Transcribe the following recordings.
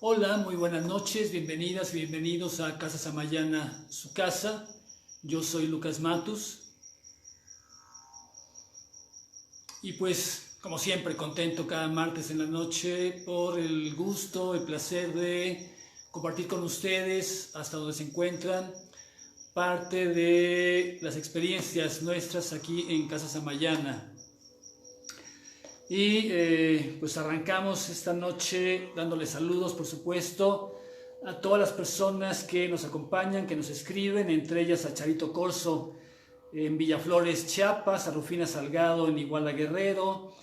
Hola, muy buenas noches, bienvenidas y bienvenidos a Casa Samayana, su casa. Yo soy Lucas Matus y pues, como siempre, contento cada martes en la noche por el gusto, el placer de compartir con ustedes hasta donde se encuentran parte de las experiencias nuestras aquí en Casa Samayana. Y pues arrancamos esta noche dándoles saludos, por supuesto, a todas las personas que nos acompañan, que nos escriben, entre ellas a Charito Corso en Villaflores, Chiapas, a Rufina Salgado en Iguala Guerrero,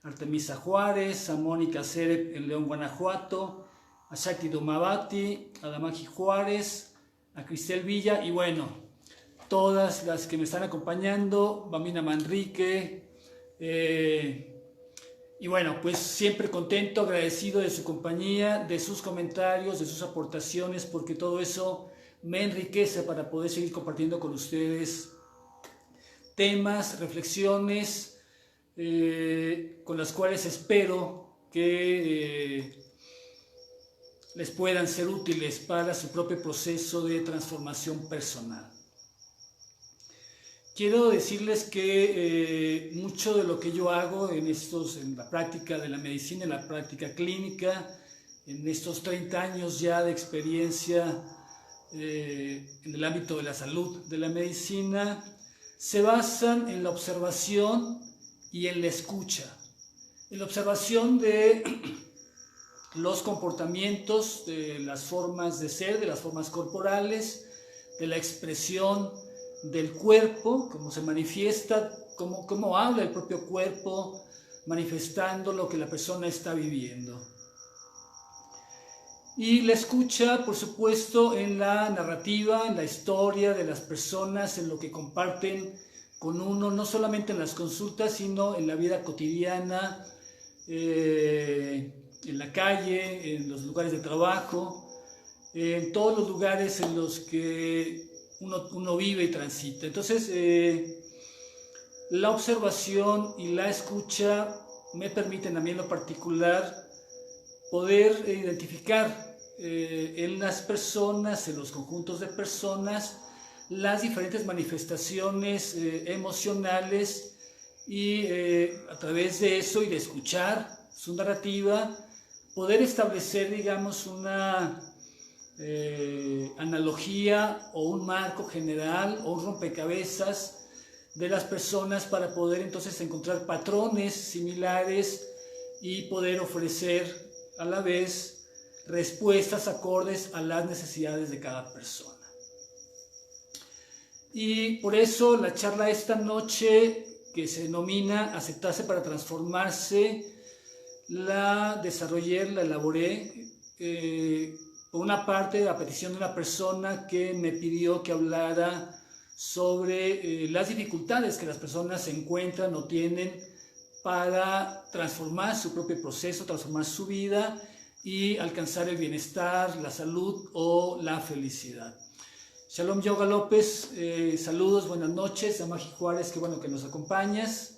a Artemisa Juárez, a Mónica Cerep en León, Guanajuato, a Shakti Dumabati, a Damagi Juárez, a Cristel Villa y bueno, todas las que me están acompañando, Bambina Manrique, y bueno, pues siempre contento, agradecido de su compañía, de sus comentarios, de sus aportaciones, porque todo eso me enriquece para poder seguir compartiendo con ustedes temas, reflexiones, con las cuales espero que les puedan ser útiles para su propio proceso de transformación personal. Quiero decirles que mucho de lo que yo hago en la práctica de la medicina, en la práctica clínica, en estos 30 años ya de experiencia en el ámbito de la salud, de la medicina, se basan en la observación y en la escucha. En la observación de los comportamientos, de las formas de ser, de las formas corporales, de la expresión del cuerpo, cómo se manifiesta, cómo habla el propio cuerpo, manifestando lo que la persona está viviendo. Y la escucha, por supuesto, en la narrativa, en la historia de las personas, en lo que comparten con uno, no solamente en las consultas, sino en la vida cotidiana, en la calle, en los lugares de trabajo, en todos los lugares en los que uno vive y transita. Entonces, la observación y la escucha me permiten a mí en lo particular poder identificar en las personas, en los conjuntos de personas, las diferentes manifestaciones emocionales y a través de eso y de escuchar su narrativa, poder establecer, digamos, una analogía o un marco general o un rompecabezas de las personas para poder entonces encontrar patrones similares y poder ofrecer a la vez respuestas acordes a las necesidades de cada persona. Y por eso la charla esta noche, que se denomina Aceptarse para Transformarse, la desarrollé, la elaboré por una parte a petición de una persona que me pidió que hablara sobre las dificultades que las personas se encuentran o tienen para transformar su propio proceso, transformar su vida y alcanzar el bienestar, la salud o la felicidad. Shalom Yoga López, saludos, buenas noches. Damagi Juárez, qué bueno que nos acompañas.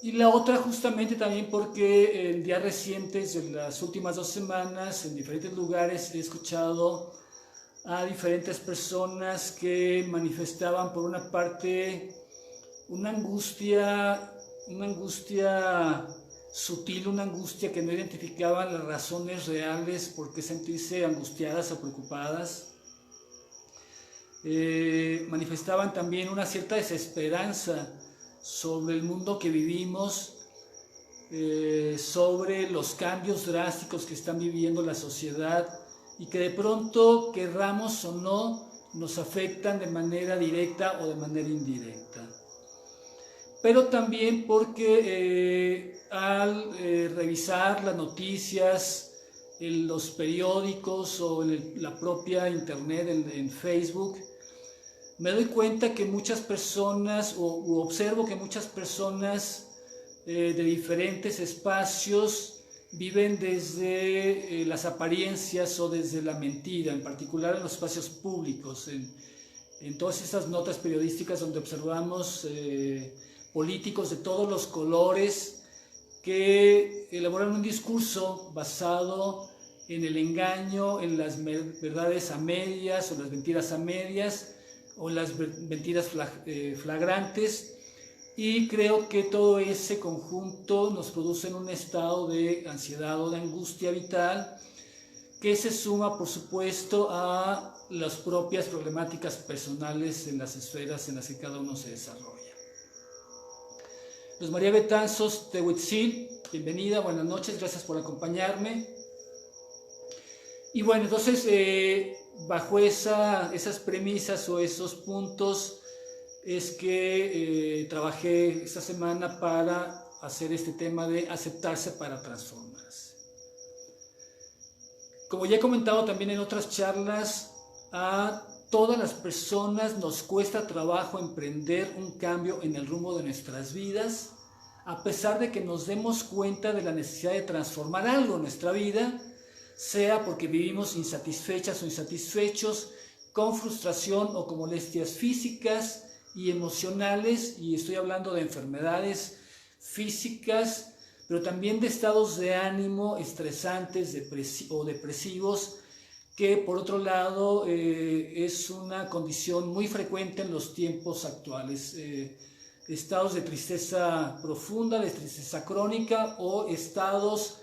Y la otra justamente también porque en días recientes, en las últimas 2 semanas, en diferentes lugares he escuchado a diferentes personas que manifestaban por una parte una angustia sutil, una angustia que no identificaban las razones reales por qué sentirse angustiadas o preocupadas. Manifestaban también una cierta desesperanza sobre el mundo que vivimos, sobre los cambios drásticos que están viviendo la sociedad y que de pronto, querramos o no, nos afectan de manera directa o de manera indirecta. Pero también porque al revisar las noticias en los periódicos o en la propia internet, en Facebook, me doy cuenta que muchas personas, o observo que muchas personas de diferentes espacios viven desde las apariencias o desde la mentira, en particular en los espacios públicos, en todas esas notas periodísticas donde observamos políticos de todos los colores que elaboraron un discurso basado en el engaño, en las verdades a medias o las mentiras a medias o las mentiras flagrantes, y creo que todo ese conjunto nos produce un estado de ansiedad o de angustia vital que se suma, por supuesto, a las propias problemáticas personales en las esferas en las que cada uno se desarrolla. Luz María Betanzos Tehuitzil, bienvenida, buenas noches, gracias por acompañarme. Y bueno, entonces, bajo esas premisas o esos puntos es que trabajé esta semana para hacer este tema de aceptarse para transformarse. Como ya he comentado también en otras charlas, a todas las personas nos cuesta trabajo emprender un cambio en el rumbo de nuestras vidas, a pesar de que nos demos cuenta de la necesidad de transformar algo en nuestra vida, sea porque vivimos insatisfechas o insatisfechos, con frustración o con molestias físicas y emocionales, y estoy hablando de enfermedades físicas, pero también de estados de ánimo estresantes o depresivos, que por otro lado es una condición muy frecuente en los tiempos actuales. Estados de tristeza profunda, de tristeza crónica o estados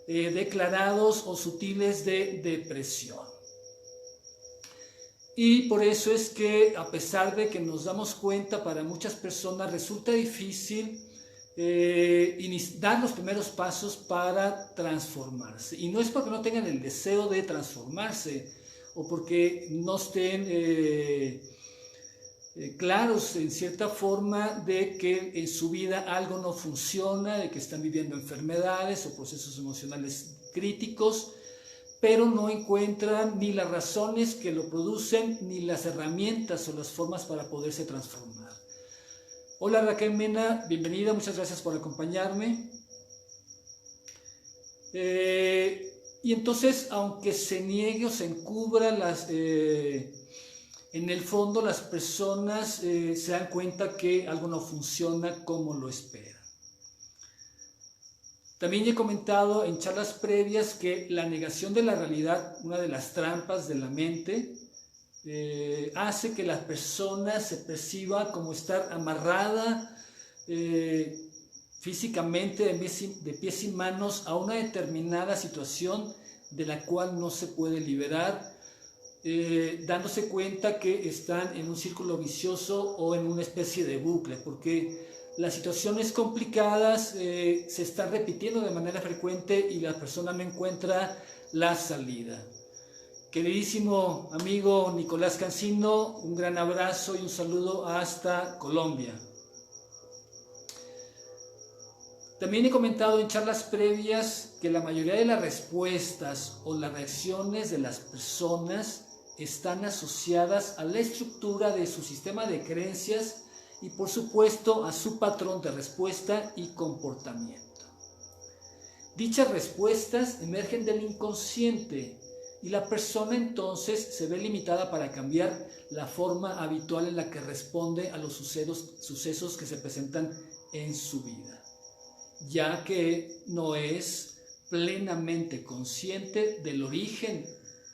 declarados o sutiles de depresión. Y por eso es que, a pesar de que nos damos cuenta, para muchas personas resulta difícil dar los primeros pasos para transformarse. Y no es porque no tengan el deseo de transformarse o porque no estén claros en cierta forma de que en su vida algo no funciona, de que están viviendo enfermedades o procesos emocionales críticos, pero no encuentran ni las razones que lo producen, ni las herramientas o las formas para poderse transformar. Hola Raquel Mena, bienvenida, muchas gracias por acompañarme. Y entonces, aunque se niegue o se encubra, en el fondo las personas se dan cuenta que algo no funciona como lo esperan. También he comentado en charlas previas que la negación de la realidad, una de las trampas de la mente, hace que la persona se perciba como estar amarrada físicamente de pies y manos a una determinada situación de la cual no se puede liberar, dándose cuenta que están en un círculo vicioso o en una especie de bucle, porque las situaciones complicadas se están repitiendo de manera frecuente y la persona no encuentra la salida. Queridísimo amigo Nicolás Cancino, un gran abrazo y un saludo hasta Colombia. También he comentado en charlas previas que la mayoría de las respuestas o las reacciones de las personas están asociadas a la estructura de su sistema de creencias y por supuesto a su patrón de respuesta y comportamiento. Dichas respuestas emergen del inconsciente y la persona entonces se ve limitada para cambiar la forma habitual en la que responde a los sucesos que se presentan en su vida, ya que no es plenamente consciente del origen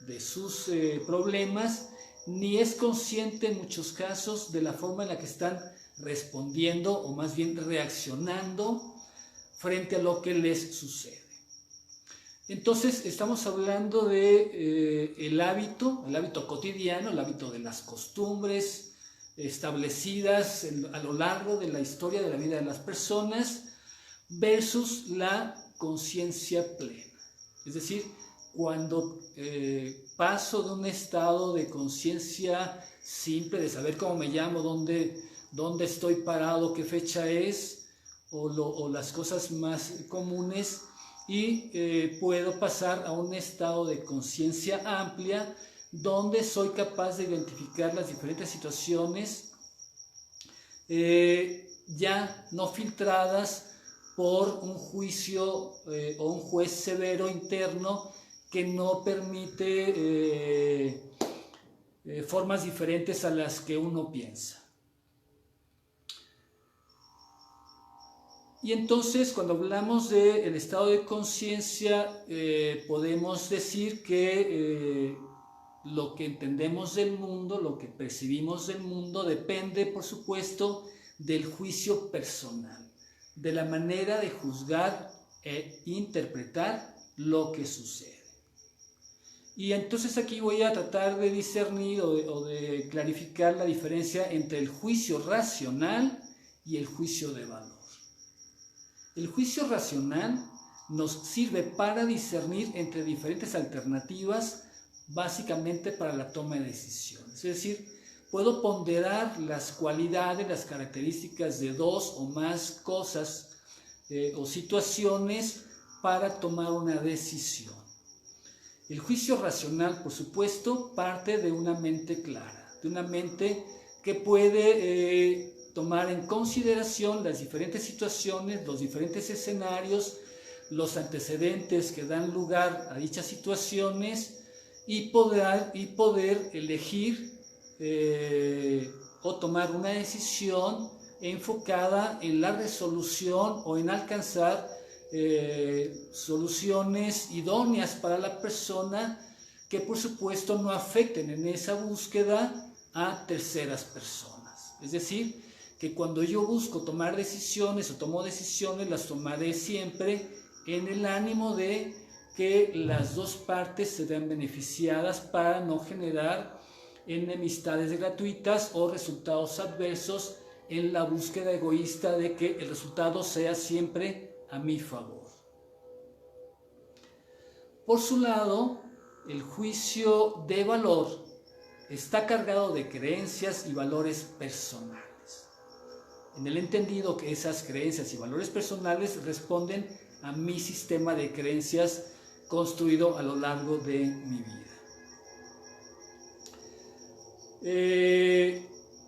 de sus problemas, ni es consciente en muchos casos de la forma en la que están respondiendo o más bien reaccionando frente a lo que les sucede. Entonces estamos hablando de el hábito cotidiano, el hábito de las costumbres establecidas a lo largo de la historia de la vida de las personas versus la conciencia plena. Es decir, cuando paso de un estado de conciencia simple, de saber cómo me llamo, dónde estoy parado, qué fecha es, o las cosas más comunes, y puedo pasar a un estado de conciencia amplia, donde soy capaz de identificar las diferentes situaciones ya no filtradas por un juicio o un juez severo interno que no permite formas diferentes a las que uno piensa. Y entonces, cuando hablamos del estado de conciencia, podemos decir que lo que entendemos del mundo, lo que percibimos del mundo, depende, por supuesto, del juicio personal, de la manera de juzgar e interpretar lo que sucede. Y entonces aquí voy a tratar de discernir o de clarificar la diferencia entre el juicio racional y el juicio de valor. El juicio racional nos sirve para discernir entre diferentes alternativas, básicamente para la toma de decisiones. Es decir, puedo ponderar las cualidades, las características de dos o más cosas o situaciones para tomar una decisión. El juicio racional, por supuesto, parte de una mente clara, de una mente que puede tomar en consideración las diferentes situaciones, los diferentes escenarios, los antecedentes que dan lugar a dichas situaciones y poder elegir o tomar una decisión enfocada en la resolución o en alcanzar soluciones idóneas para la persona que por supuesto no afecten en esa búsqueda a terceras personas. Es decir, que cuando yo busco tomar decisiones o tomo decisiones, las tomaré siempre en el ánimo de que las dos partes se vean beneficiadas para no generar enemistades gratuitas o resultados adversos en la búsqueda egoísta de que el resultado sea siempre a mi favor. Por su lado, el juicio de valor está cargado de creencias y valores personales, en el entendido que esas creencias y valores personales responden a mi sistema de creencias construido a lo largo de mi vida.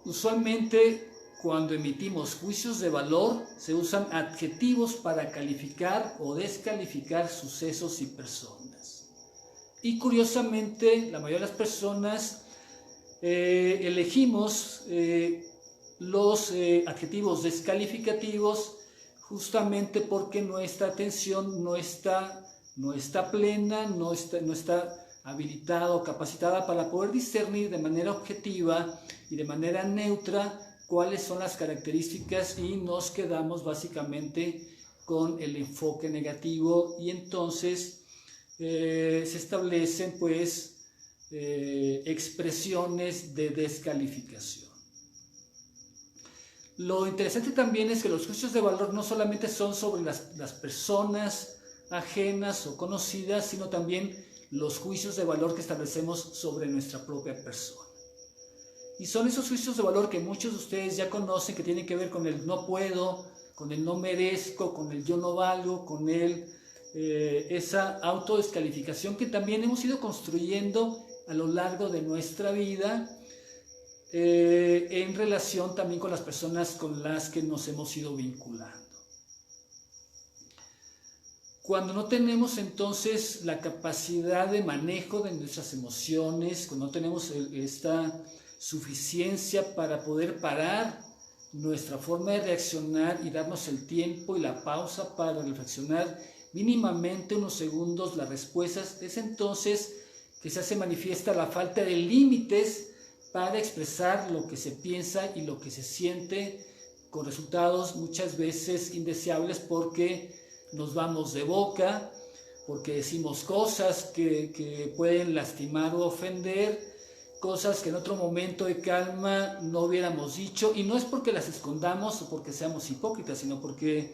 Usualmente, cuando emitimos juicios de valor, se usan adjetivos para calificar o descalificar sucesos y personas. Y curiosamente, la mayoría de las personas elegimos los adjetivos descalificativos justamente porque nuestra atención no está plena, no está habilitada o capacitada para poder discernir de manera objetiva y de manera neutra cuáles son las características, y nos quedamos básicamente con el enfoque negativo, y entonces se establecen pues expresiones de descalificación. Lo interesante también es que los juicios de valor no solamente son sobre las personas ajenas o conocidas, sino también los juicios de valor que establecemos sobre nuestra propia persona. Y son esos juicios de valor que muchos de ustedes ya conocen, que tienen que ver con el no puedo, con el no merezco, con el yo no valgo, con esa autodescalificación que también hemos ido construyendo a lo largo de nuestra vida, en relación también con las personas con las que nos hemos ido vinculando. Cuando no tenemos entonces la capacidad de manejo de nuestras emociones, cuando no tenemos esta suficiencia para poder parar nuestra forma de reaccionar y darnos el tiempo y la pausa para reflexionar mínimamente unos segundos las respuestas, es entonces que se hace manifiesta la falta de límites para expresar lo que se piensa y lo que se siente, con resultados muchas veces indeseables, porque nos vamos de boca, porque decimos cosas que pueden lastimar o ofender, cosas que en otro momento de calma no hubiéramos dicho, y no es porque las escondamos o porque seamos hipócritas, sino porque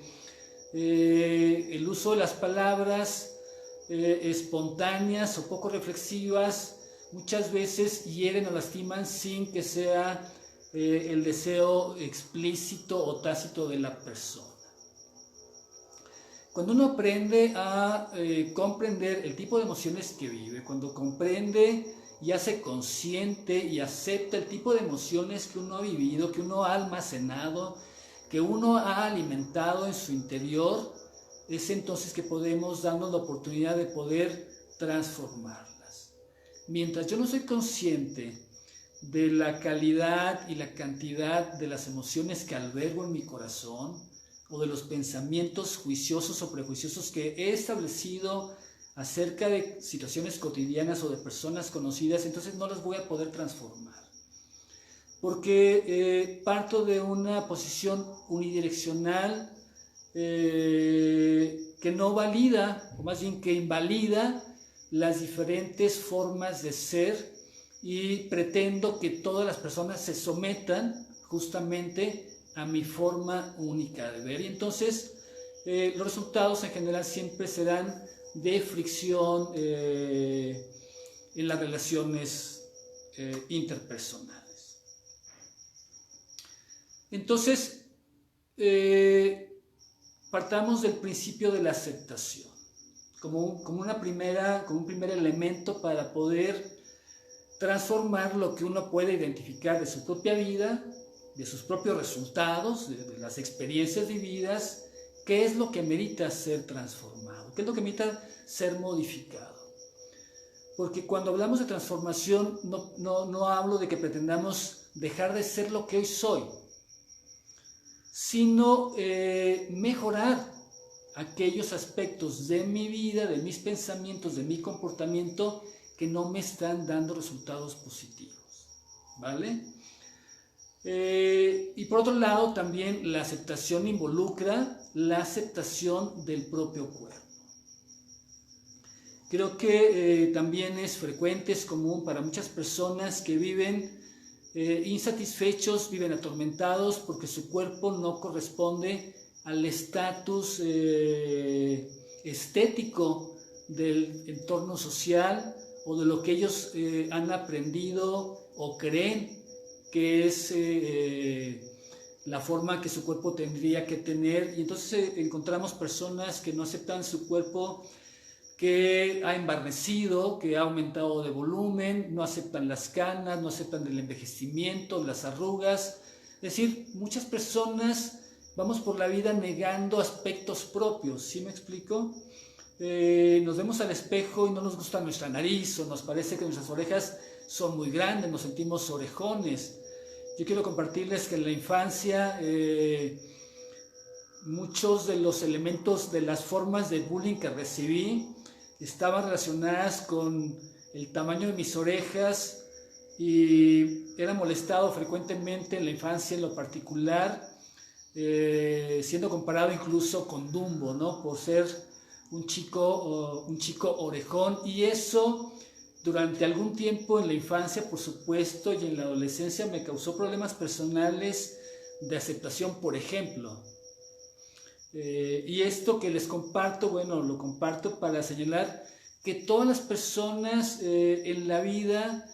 el uso de las palabras espontáneas o poco reflexivas muchas veces hieren o lastiman sin que sea el deseo explícito o tácito de la persona. Cuando uno aprende a comprender el tipo de emociones que vive, cuando comprende y hace consciente y acepta el tipo de emociones que uno ha vivido, que uno ha almacenado, que uno ha alimentado en su interior, es entonces que podemos darnos la oportunidad de poder transformarlas. Mientras yo no soy consciente de la calidad y la cantidad de las emociones que albergo en mi corazón, o de los pensamientos juiciosos o prejuiciosos que he establecido acerca de situaciones cotidianas o de personas conocidas, entonces no las voy a poder transformar. Porque parto de una posición unidireccional que no valida, o más bien que invalida las diferentes formas de ser, y pretendo que todas las personas se sometan justamente a mi forma única de ver. Y entonces los resultados en general siempre serán de fricción en las relaciones interpersonales. Entonces, partamos del principio de la aceptación como un primer elemento para poder transformar lo que uno puede identificar de su propia vida, de sus propios resultados, de las experiencias vividas, qué es lo que merita ser transformado, qué es lo que merita ser modificado. Porque cuando hablamos de transformación no hablo de que pretendamos dejar de ser lo que hoy soy, sino mejorar aquellos aspectos de mi vida, de mis pensamientos, de mi comportamiento que no me están dando resultados positivos, ¿vale? Y por otro lado, también la aceptación involucra la aceptación del propio cuerpo. Creo que también es frecuente, es común para muchas personas que viven insatisfechos, viven atormentados porque su cuerpo no corresponde al estatus estético del entorno social o de lo que ellos han aprendido o creen que es la forma que su cuerpo tendría que tener. Y entonces encontramos personas que no aceptan su cuerpo, que ha embarnecido, que ha aumentado de volumen, no aceptan las canas, no aceptan el envejecimiento, las arrugas. Es decir, muchas personas vamos por la vida negando aspectos propios, ¿sí me explico? Nos vemos al espejo y no nos gusta nuestra nariz, o nos parece que nuestras orejas son muy grandes, nos sentimos orejones. Yo quiero compartirles que en la infancia muchos de los elementos de las formas de bullying que recibí estaban relacionadas con el tamaño de mis orejas, y era molestado frecuentemente en la infancia en lo particular, siendo comparado incluso con Dumbo, ¿no? Por ser un chico orejón. Y eso durante algún tiempo en la infancia, por supuesto, y en la adolescencia me causó problemas personales de aceptación, por ejemplo. Y esto que les comparto, bueno, lo comparto para señalar que todas las personas en la vida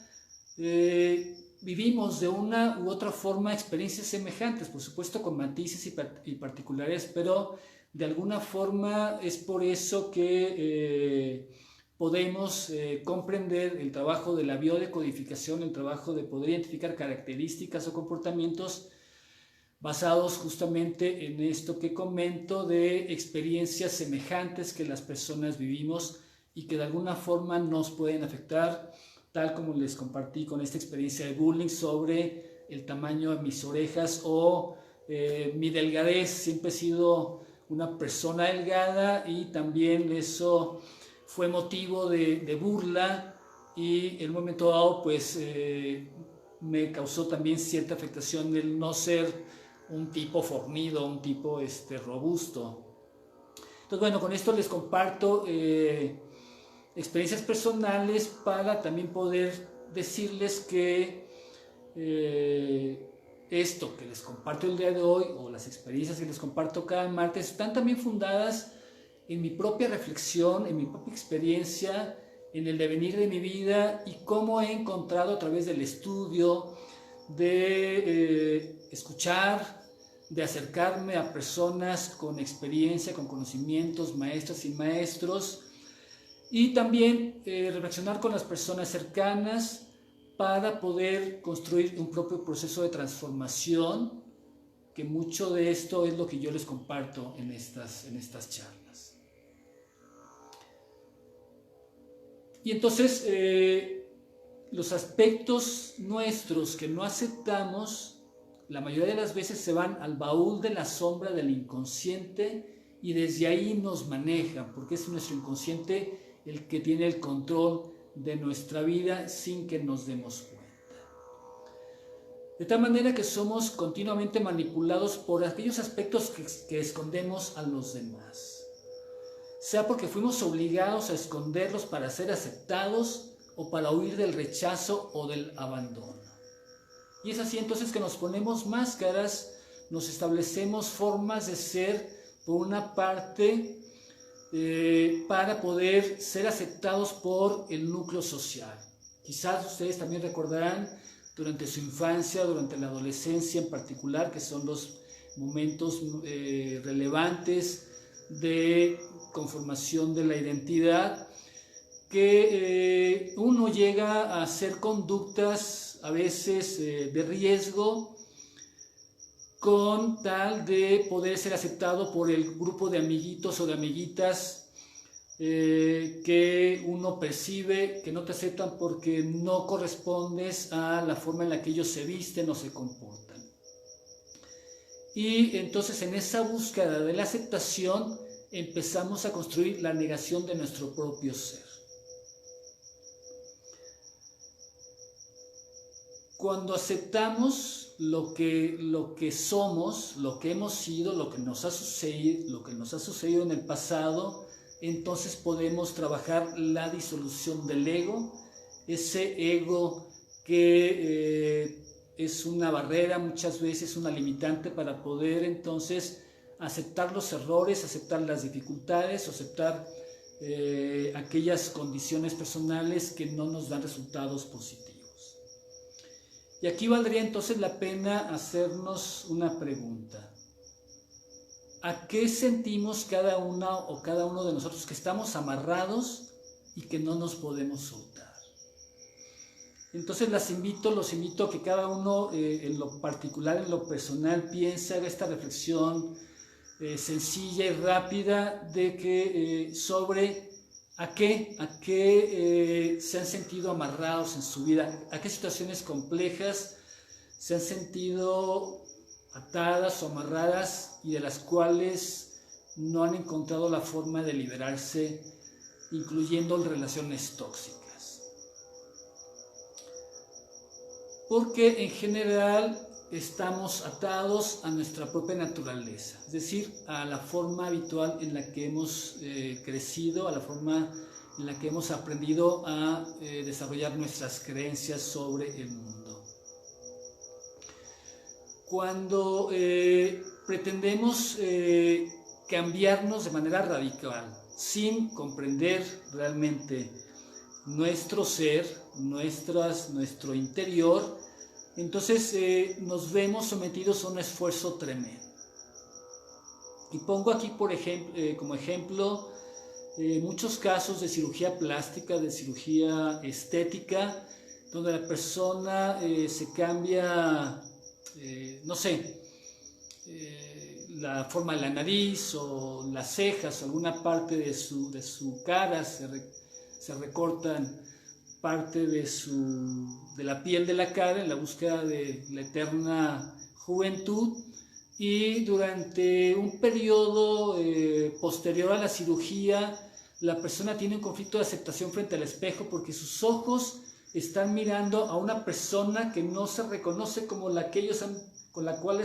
vivimos de una u otra forma experiencias semejantes, por supuesto con matices y particulares, pero de alguna forma es por eso que podemos comprender el trabajo de la biodecodificación, el trabajo de poder identificar características o comportamientos basados justamente en esto que comento de experiencias semejantes que las personas vivimos y que de alguna forma nos pueden afectar, tal como les compartí con esta experiencia de bullying sobre el tamaño de mis orejas o mi delgadez. Siempre he sido una persona delgada y también eso fue motivo de burla, y en un momento dado pues me causó también cierta afectación el no ser un tipo fornido, un tipo robusto. Entonces, bueno, con esto les comparto experiencias personales para también poder decirles que esto que les comparto el día de hoy, o las experiencias que les comparto cada martes, están también fundadas en mi propia reflexión, en mi propia experiencia, en el devenir de mi vida, y cómo he encontrado a través del estudio, de escuchar, de acercarme a personas con experiencia, con conocimientos, maestras y maestros, y también reflexionar con las personas cercanas para poder construir un propio proceso de transformación, que mucho de esto es lo que yo les comparto en estas charlas. Y entonces los aspectos nuestros que no aceptamos la mayoría de las veces se van al baúl de la sombra del inconsciente y desde ahí nos manejan, porque es nuestro inconsciente el que tiene el control de nuestra vida sin que nos demos cuenta. De tal manera que somos continuamente manipulados por aquellos aspectos que escondemos a los demás. Sea porque fuimos obligados a esconderlos para ser aceptados o para huir del rechazo o del abandono. Y es así entonces que nos ponemos máscaras, nos establecemos formas de ser, por una parte, para poder ser aceptados por el núcleo social. Quizás ustedes también recordarán durante su infancia, durante la adolescencia en particular, que son los momentos relevantes de conformación de la identidad, que uno llega a hacer conductas a veces de riesgo con tal de poder ser aceptado por el grupo de amiguitos o de amiguitas que uno percibe que no te aceptan porque no correspondes a la forma en la que ellos se visten o se comportan. Y entonces en esa búsqueda de la aceptación empezamos a construir la negación de nuestro propio ser. Cuando aceptamos lo que somos, lo que hemos sido, lo que nos ha sucedido en el pasado, entonces podemos trabajar la disolución del ego, ese ego que es una barrera, muchas veces una limitante para poder entonces aceptar los errores, aceptar las dificultades, aceptar aquellas condiciones personales que no nos dan resultados positivos. Y aquí valdría entonces la pena hacernos una pregunta. ¿A qué sentimos cada una o cada uno de nosotros que estamos amarrados y que no nos podemos soltar? Entonces los invito a que cada uno en lo particular, en lo personal, piense, haga esta reflexión sencilla y rápida de que sobre a qué se han sentido amarrados en su vida, a qué situaciones complejas se han sentido atadas o amarradas y de las cuales no han encontrado la forma de liberarse, incluyendo relaciones tóxicas. Porque en general estamos atados a nuestra propia naturaleza, es decir, a la forma habitual en la que hemos crecido, a la forma en la que hemos aprendido a desarrollar nuestras creencias sobre el mundo. Cuando pretendemos cambiarnos de manera radical, sin comprender realmente nuestro ser, nuestro interior, entonces nos vemos sometidos a un esfuerzo tremendo. Y pongo aquí como ejemplo muchos casos de cirugía plástica, de cirugía estética, donde la persona se cambia, la forma de la nariz o las cejas, alguna parte de su cara, se recortan parte de la piel de la cara en la búsqueda de la eterna juventud, y durante un periodo posterior a la cirugía la persona tiene un conflicto de aceptación frente al espejo porque sus ojos están mirando a una persona que no se reconoce como con la cual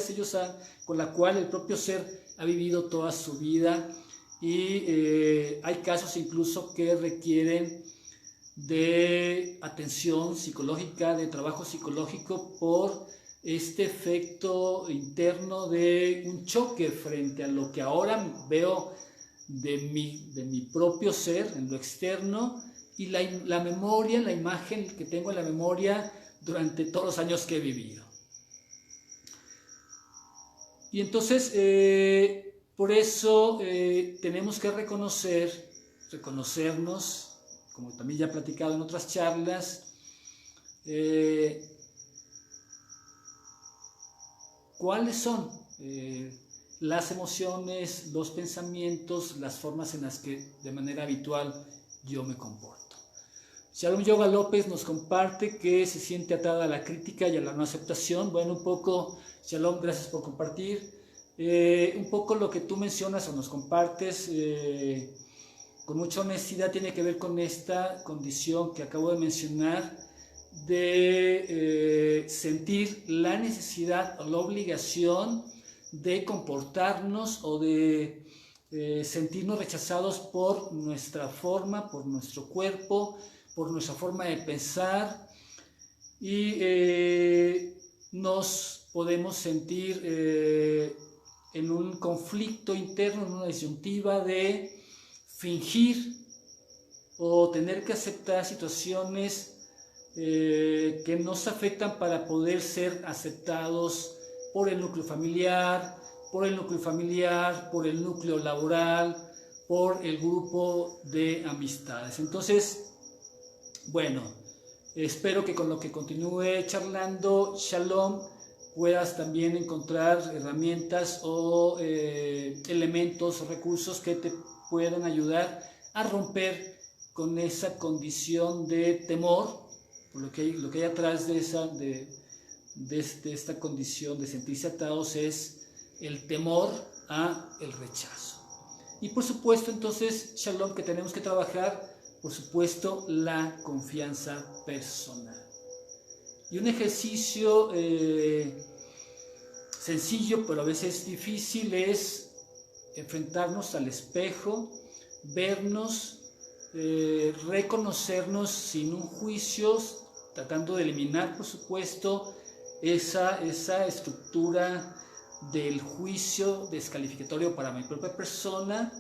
el propio ser ha vivido toda su vida, y hay casos incluso que requieren de atención psicológica, de trabajo psicológico por este efecto interno de un choque frente a lo que ahora veo de mi propio ser en lo externo, y la memoria, la imagen que tengo en la memoria durante todos los años que he vivido. Y entonces, por eso tenemos que reconocernos, como también ya he platicado en otras charlas, cuáles son las emociones, los pensamientos, las formas en las que de manera habitual yo me comporto. Shalom Yoga López nos comparte que se siente atada a la crítica y a la no aceptación. Bueno, un poco, Shalom, gracias por compartir. Un poco lo que tú mencionas o nos compartes con mucha honestidad tiene que ver con esta condición que acabo de mencionar de sentir la necesidad o la obligación de comportarnos o de sentirnos rechazados por nuestra forma, por nuestro cuerpo, por nuestra forma de pensar, y nos podemos sentir en un conflicto interno, en una disyuntiva de fingir o tener que aceptar situaciones que nos afectan para poder ser aceptados por el núcleo familiar, por el núcleo laboral, por el grupo de amistades. Entonces, bueno, espero que con lo que continúe charlando, Shalom, puedas también encontrar herramientas o elementos o recursos que te puedan ayudar a romper con esa condición de temor, por lo que hay atrás de esta condición de sentirse atados es el temor a el rechazo. Y por supuesto, entonces, Shalom, que tenemos que trabajar, por supuesto, la confianza personal. Y un ejercicio sencillo, pero a veces difícil, es enfrentarnos al espejo, vernos, reconocernos sin un juicio, tratando de eliminar, por supuesto, esa estructura del juicio descalificatorio para mi propia persona.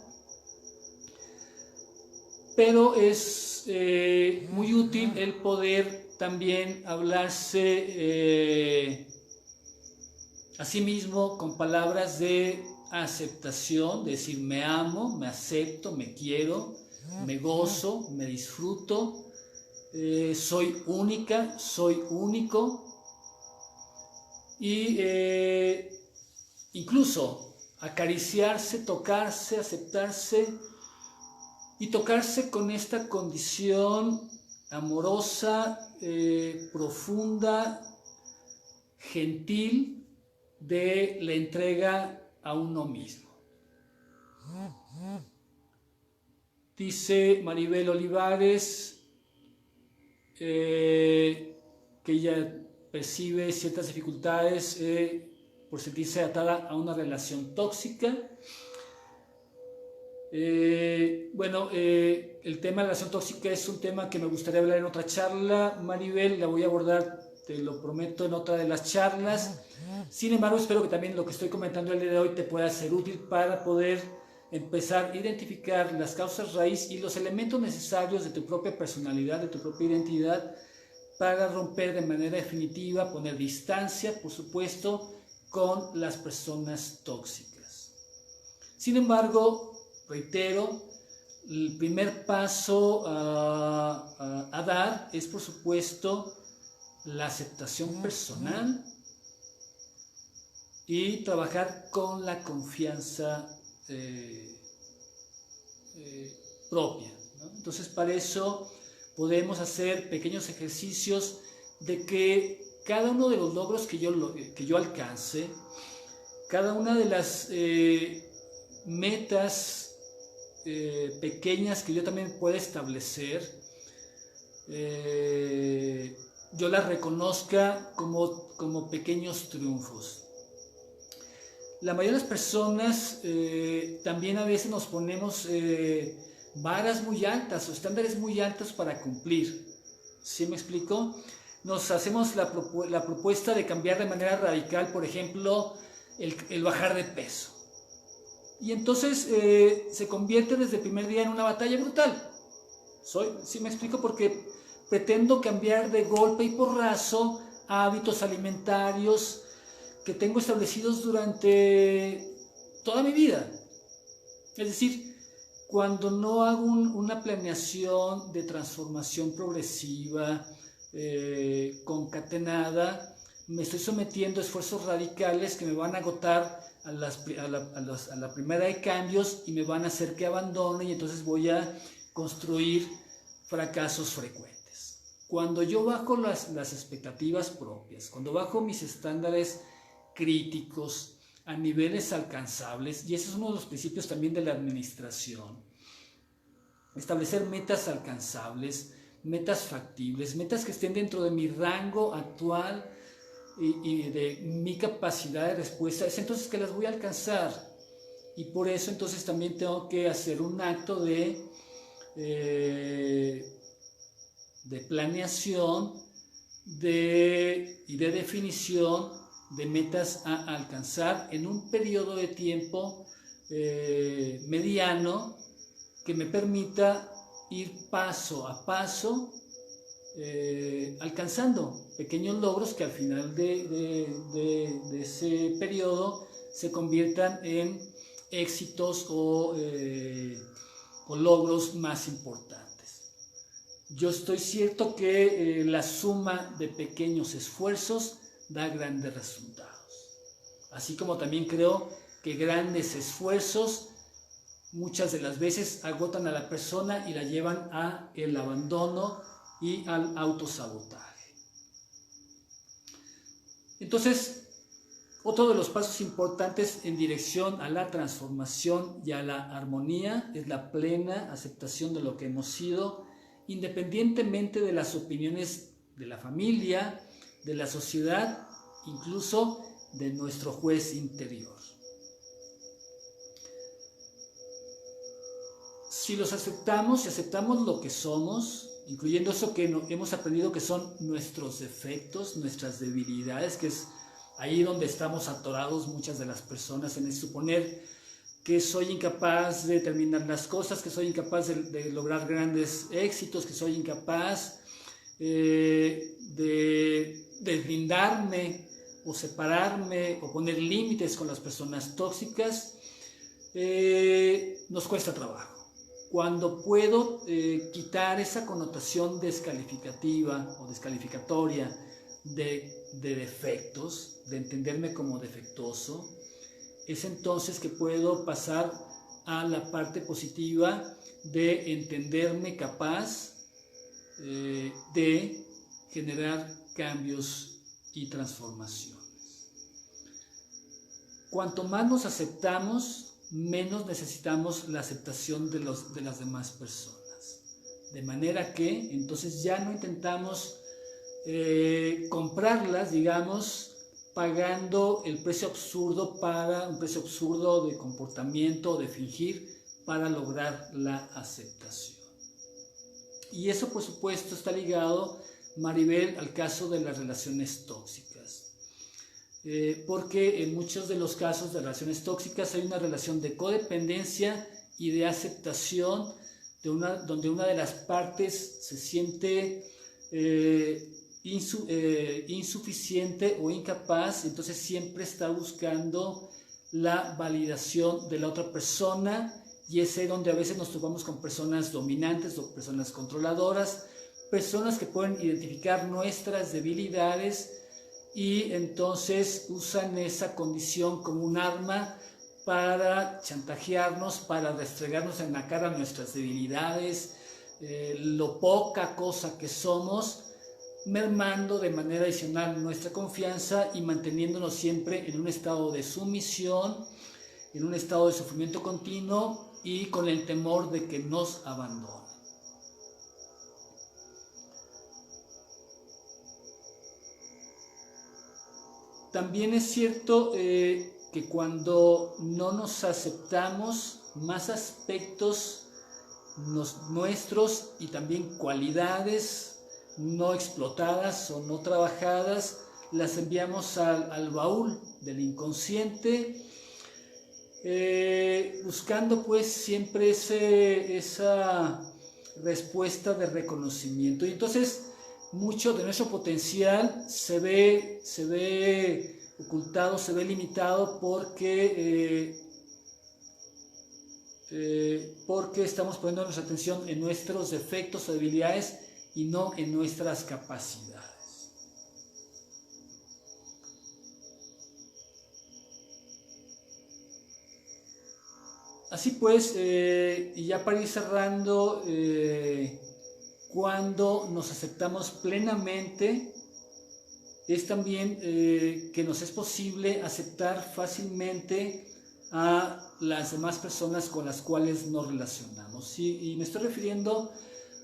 Pero es muy útil el poder también hablarse a sí mismo con palabras de aceptación, decir me amo, me acepto, me quiero, me gozo, me disfruto, soy única, soy único, y incluso acariciarse, tocarse, aceptarse y tocarse con esta condición amorosa, profunda, gentil de la entrega a uno mismo. Dice Maribel Olivares que ella percibe ciertas dificultades por sentirse atada a una relación tóxica. El tema de la relación tóxica es un tema que me gustaría hablar en otra charla, Maribel, la voy a abordar, te lo prometo, en otra de las charlas. Sin embargo, espero que también lo que estoy comentando el día de hoy te pueda ser útil para poder empezar a identificar las causas raíz y los elementos necesarios de tu propia personalidad, de tu propia identidad, para romper de manera definitiva, poner distancia, por supuesto, con las personas tóxicas. Sin embargo, reitero, el primer paso a dar es, por supuesto, la aceptación personal y trabajar con la confianza propia, ¿no? Entonces, para eso podemos hacer pequeños ejercicios de que cada uno de los logros que yo alcance, cada una de las metas pequeñas que yo también pueda establecer, yo las reconozca como pequeños triunfos. La mayoría de las personas también a veces nos ponemos varas muy altas o estándares muy altos para cumplir. ¿Sí me explico? Nos hacemos la propuesta de cambiar de manera radical, por ejemplo, el bajar de peso. Y entonces se convierte desde el primer día en una batalla brutal. ¿Sí me explico? Porque pretendo cambiar de golpe y porrazo hábitos alimentarios que tengo establecidos durante toda mi vida. Es decir, cuando no hago una planeación de transformación progresiva, concatenada, me estoy sometiendo a esfuerzos radicales que me van a agotar a la primera de cambios y me van a hacer que abandone, y entonces voy a construir fracasos frecuentes. Cuando yo bajo las expectativas propias, cuando bajo mis estándares críticos a niveles alcanzables, y ese es uno de los principios también de la administración, establecer metas alcanzables, metas factibles, metas que estén dentro de mi rango actual y de mi capacidad de respuesta, es entonces que las voy a alcanzar. Y por eso entonces también tengo que hacer un acto de planeación y de definición de metas a alcanzar en un periodo de tiempo mediano que me permita ir paso a paso alcanzando pequeños logros que al final de ese periodo se conviertan en éxitos o logros más importantes. Yo estoy cierto que la suma de pequeños esfuerzos da grandes resultados. Así como también creo que grandes esfuerzos muchas de las veces agotan a la persona y la llevan a el abandono y al autosabotaje. Entonces, otro de los pasos importantes en dirección a la transformación y a la armonía es la plena aceptación de lo que hemos sido, independientemente de las opiniones de la familia, de la sociedad, incluso de nuestro juez interior. Si los aceptamos y aceptamos lo que somos, incluyendo eso que hemos aprendido que son nuestros defectos, nuestras debilidades, que es ahí donde estamos atorados muchas de las personas, en el suponer que soy incapaz de terminar las cosas, que soy incapaz de lograr grandes éxitos, que soy incapaz de deslindarme o separarme o poner límites con las personas tóxicas, nos cuesta trabajo. Cuando puedo quitar esa connotación descalificativa o descalificatoria de defectos, de entenderme como defectuoso, es entonces que puedo pasar a la parte positiva de entenderme capaz de generar cambios y transformaciones. Cuanto más nos aceptamos, menos necesitamos la aceptación de las demás personas. De manera que entonces ya no intentamos comprarlas, digamos, pagando un precio absurdo de comportamiento, de fingir, para lograr la aceptación. Y eso, por supuesto, está ligado, Maribel, al caso de las relaciones tóxicas. Porque en muchos de los casos de relaciones tóxicas hay una relación de codependencia y de aceptación, donde una de las partes se siente insuficiente o incapaz, entonces siempre está buscando la validación de la otra persona, y es ahí donde a veces nos topamos con personas dominantes o personas controladoras, personas que pueden identificar nuestras debilidades y entonces usan esa condición como un arma para chantajearnos, para restregarnos en la cara nuestras debilidades, lo poca cosa que somos, mermando de manera adicional nuestra confianza y manteniéndonos siempre en un estado de sumisión, en un estado de sufrimiento continuo y con el temor de que nos abandonen. También es cierto que cuando no nos aceptamos, más aspectos nuestros y también cualidades no explotadas o no trabajadas, las enviamos al baúl del inconsciente, buscando pues siempre esa respuesta de reconocimiento. Y entonces mucho de nuestro potencial se ve ocultado, se ve limitado porque estamos poniendo nuestra atención en nuestros defectos o debilidades y no en nuestras capacidades. Así pues, y ya para ir cerrando cuando nos aceptamos plenamente, es también que nos es posible aceptar fácilmente a las demás personas con las cuales nos relacionamos. ¿Sí? Y me estoy refiriendo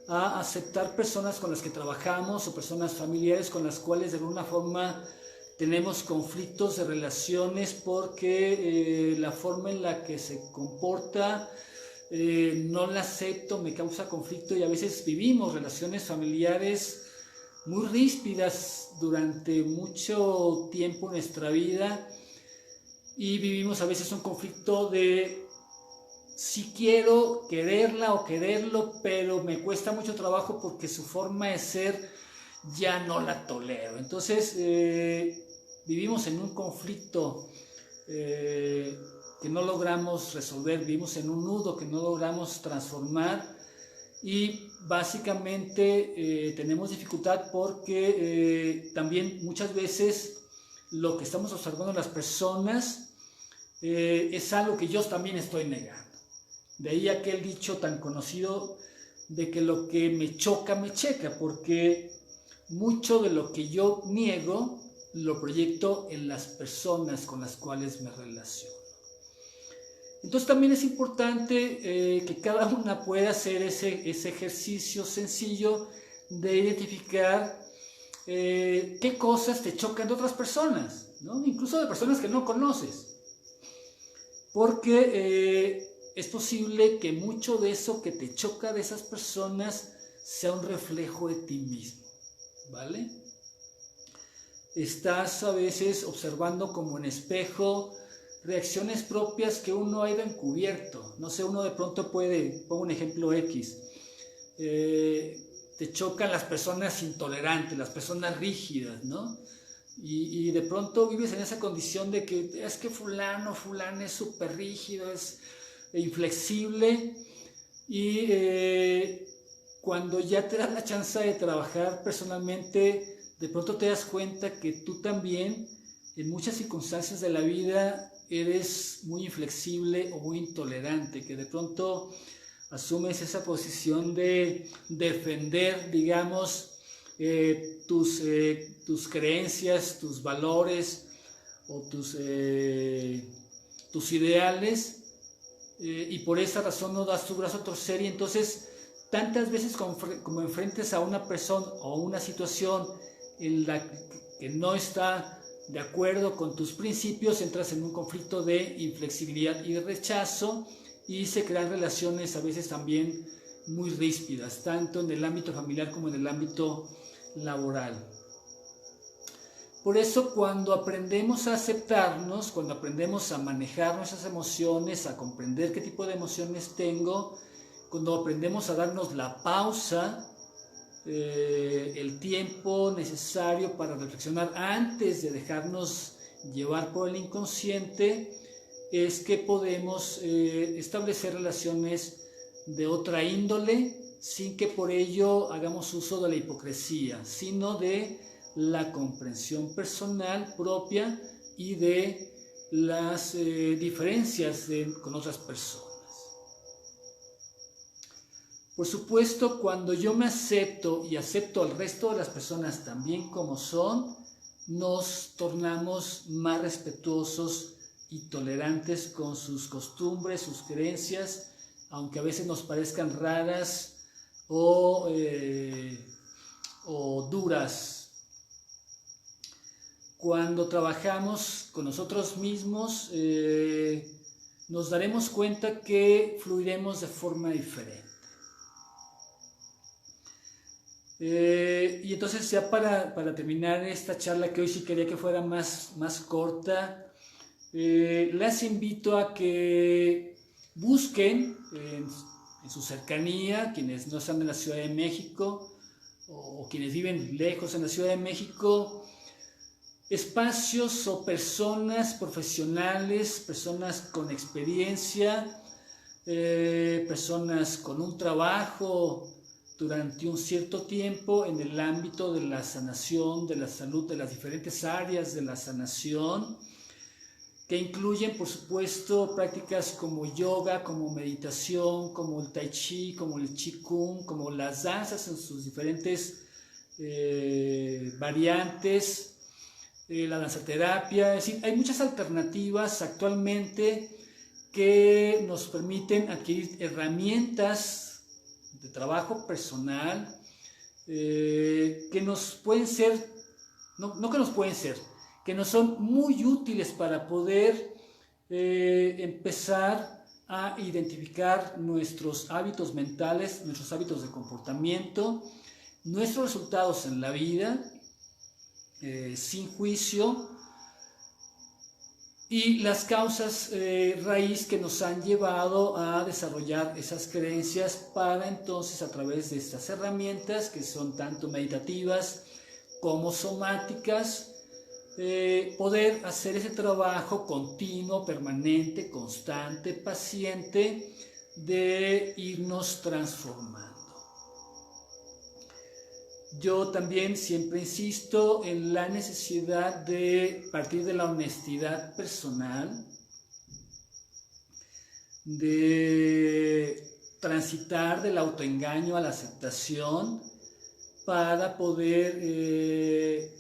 a aceptar personas con las que trabajamos o personas familiares con las cuales de alguna forma tenemos conflictos de relaciones porque la forma en la que se comporta no la acepto, me causa conflicto, y a veces vivimos relaciones familiares muy ríspidas durante mucho tiempo en nuestra vida, y vivimos a veces un conflicto de si quiero quererla o quererlo, pero me cuesta mucho trabajo porque su forma de ser ya no la tolero. Entonces vivimos en un conflicto que no logramos resolver, vivimos en un nudo que no logramos transformar, y básicamente tenemos dificultad porque también muchas veces lo que estamos observando en las personas es algo que yo también estoy negando. De ahí aquel dicho tan conocido de que lo que me choca, me checa, porque mucho de lo que yo niego lo proyecto en las personas con las cuales me relaciono. Entonces también es importante que cada una pueda hacer ese ejercicio sencillo de identificar qué cosas te chocan de otras personas, ¿no? Incluso de personas que no conoces, porque es posible que mucho de eso que te choca de esas personas sea un reflejo de ti mismo, ¿vale? Estás a veces observando como en espejo reacciones propias que uno ha ido encubierto. No sé, uno de pronto puede, pongo un ejemplo X, te chocan las personas intolerantes, las personas rígidas, ¿no? Y de pronto vives en esa condición de que es que fulana es súper rígido, es inflexible, y cuando ya te das la chance de trabajar personalmente, de pronto te das cuenta que tú también en muchas circunstancias de la vida eres muy inflexible o muy intolerante, que de pronto asumes esa posición de defender, digamos, tus creencias, tus valores o tus ideales, y por esa razón no das tu brazo a torcer, y entonces tantas veces como enfrentes a una persona o una situación en la que no está de acuerdo con tus principios, entras en un conflicto de inflexibilidad y de rechazo, y se crean relaciones a veces también muy ríspidas, tanto en el ámbito familiar como en el ámbito laboral. Por eso cuando aprendemos a aceptarnos, cuando aprendemos a manejar nuestras emociones, a comprender qué tipo de emociones tengo, cuando aprendemos a darnos la pausa, el tiempo necesario para reflexionar antes de dejarnos llevar por el inconsciente, es que podemos establecer relaciones de otra índole sin que por ello hagamos uso de la hipocresía, sino de la comprensión personal propia y de las diferencias con otras personas. Por supuesto, cuando yo me acepto y acepto al resto de las personas también como son, nos tornamos más respetuosos y tolerantes con sus costumbres, sus creencias, aunque a veces nos parezcan raras o duras. Cuando trabajamos con nosotros mismos, nos daremos cuenta que fluiremos de forma diferente. Y entonces ya para terminar esta charla, que hoy sí quería que fuera más corta, les invito a que busquen en su cercanía, quienes no están en la Ciudad de México o quienes viven lejos en la Ciudad de México, espacios o personas profesionales, personas con experiencia, personas con un trabajo durante un cierto tiempo en el ámbito de la sanación, de la salud, de las diferentes áreas de la sanación, que incluyen, por supuesto, prácticas como yoga, como meditación, como el tai chi, como el qigong, como las danzas en sus diferentes variantes, la danzaterapia. Es decir, hay muchas alternativas actualmente que nos permiten adquirir herramientas de trabajo personal que nos pueden ser, no que nos pueden ser, que nos son muy útiles para poder empezar a identificar nuestros hábitos mentales, nuestros hábitos de comportamiento, nuestros resultados en la vida, sin juicio, y las causas raíz que nos han llevado a desarrollar esas creencias para entonces, a través de estas herramientas que son tanto meditativas como somáticas, poder hacer ese trabajo continuo, permanente, constante, paciente, de irnos transformando. Yo también siempre insisto en la necesidad de partir de la honestidad personal, de transitar del autoengaño a la aceptación para poder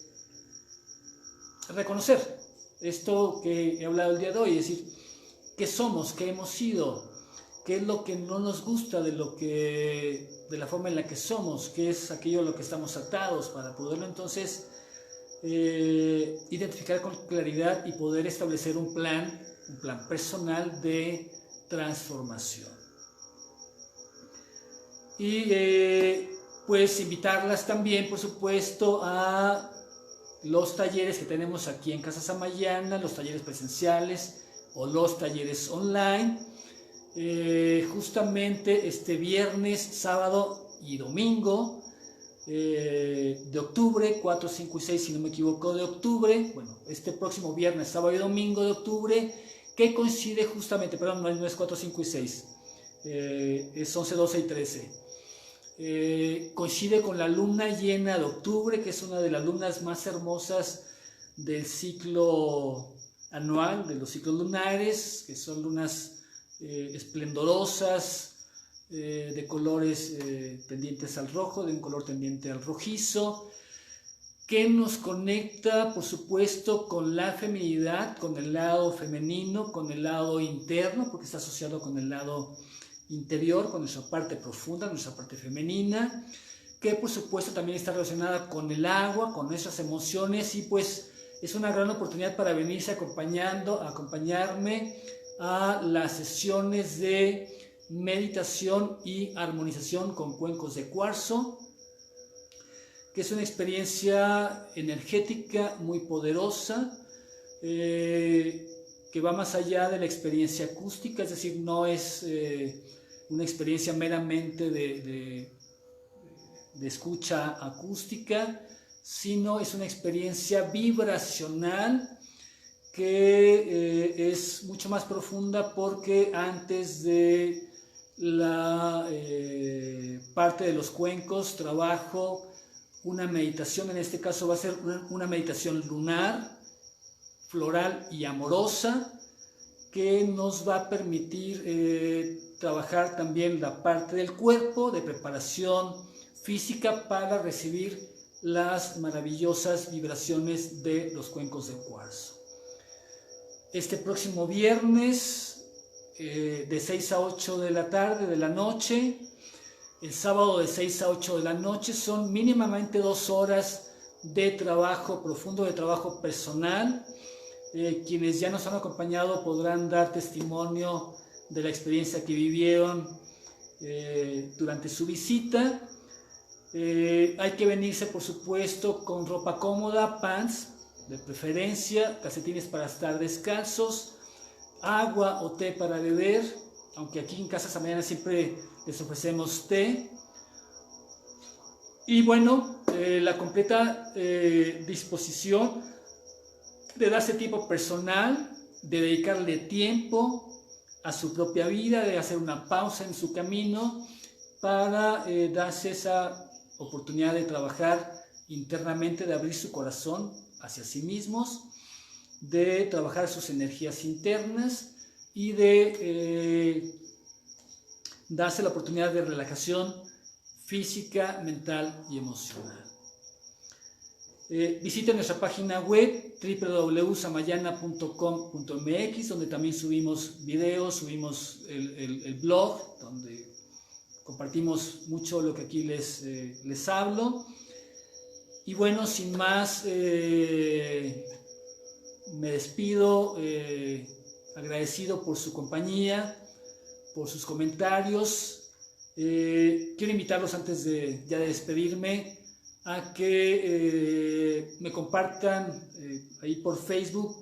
reconocer esto que he hablado el día de hoy, es decir, qué somos, qué hemos sido, qué es lo que no nos gusta de la forma en la que somos, qué es aquello a lo que estamos atados, para poderlo entonces identificar con claridad y poder establecer un plan personal de transformación. Y pues invitarlas también, por supuesto, a los talleres que tenemos aquí en Casa Samayana, los talleres presenciales o los talleres online. Justamente este viernes, sábado y domingo de octubre, 4, 5 y 6, si no me equivoco, de octubre, bueno, este próximo viernes, sábado y domingo de octubre, que coincide justamente, perdón, no es 4, 5 y 6, es 11, 12 y 13. Coincide con la luna llena de octubre, que es una de las lunas más hermosas del ciclo anual, de los ciclos lunares, que son lunas esplendorosas, de colores tendientes al rojo, de un color tendiente al rojizo, que nos conecta, por supuesto, con la feminidad, con el lado femenino, con el lado interno, porque está asociado con el lado interior, con nuestra parte profunda, nuestra parte femenina, que por supuesto también está relacionada con el agua, con nuestras emociones, y pues es una gran oportunidad para venirse acompañarme a las sesiones de meditación y armonización con cuencos de cuarzo, que es una experiencia energética muy poderosa, que va más allá de la experiencia acústica, es decir, no es una experiencia meramente de escucha acústica, sino es una experiencia vibracional que es mucho más profunda, porque antes de la parte de los cuencos trabajo una meditación. En este caso va a ser una meditación lunar, floral y amorosa, que nos va a permitir trabajar también la parte del cuerpo, de preparación física para recibir las maravillosas vibraciones de los cuencos de cuarzo. Este próximo viernes, de 6 a 8 de la tarde, de la noche, el sábado de 6 a 8 de la noche, son mínimamente 2 horas de trabajo profundo, de trabajo personal. Quienes ya nos han acompañado podrán dar testimonio de la experiencia que vivieron durante su visita. Hay que venirse, por supuesto, con ropa cómoda, pants de preferencia, calcetines para estar descalzos, agua o té para beber, aunque aquí en Casa Samayana siempre les ofrecemos té. Y bueno, la completa disposición de darse tiempo personal, de dedicarle tiempo a su propia vida, de hacer una pausa en su camino para darse esa oportunidad de trabajar internamente, de abrir su corazón hacia sí mismos, de trabajar sus energías internas y de darse la oportunidad de relajación física, mental y emocional. Visiten nuestra página web www.samayana.com.mx, donde también subimos videos, subimos el blog, donde compartimos mucho lo que aquí les hablo. Y bueno, sin más, me despido agradecido por su compañía, por sus comentarios. Quiero invitarlos antes de despedirme a que me compartan ahí por Facebook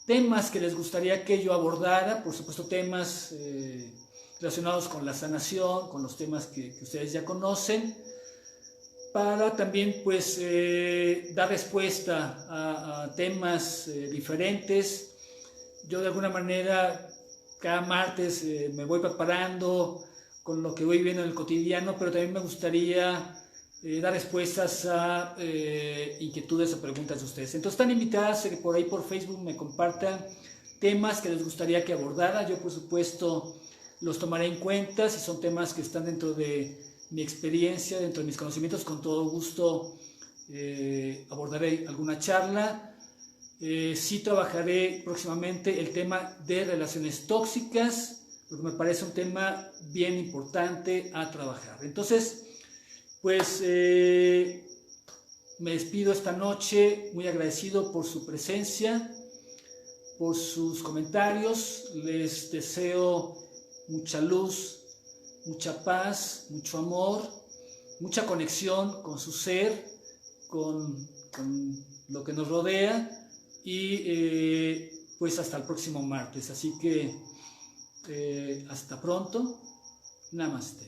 temas que les gustaría que yo abordara, por supuesto temas relacionados con la sanación, con los temas que ustedes ya conocen, para también pues dar respuesta a temas diferentes. Yo de alguna manera cada martes me voy preparando con lo que voy viendo en el cotidiano, pero también me gustaría dar respuestas a inquietudes o preguntas de ustedes. Entonces están invitadas a que por ahí por Facebook me compartan temas que les gustaría que abordara. Yo por supuesto los tomaré en cuenta. Si son temas que están dentro de mi experiencia, dentro de mis conocimientos, con todo gusto abordaré alguna charla. Sí trabajaré próximamente el tema de relaciones tóxicas, porque me parece un tema bien importante a trabajar. Entonces, pues me despido esta noche muy agradecido por su presencia, por sus comentarios. Les deseo mucha luz, mucha paz, mucho amor, mucha conexión con su ser, con lo que nos rodea y pues hasta el próximo martes. Así que hasta pronto. Namaste.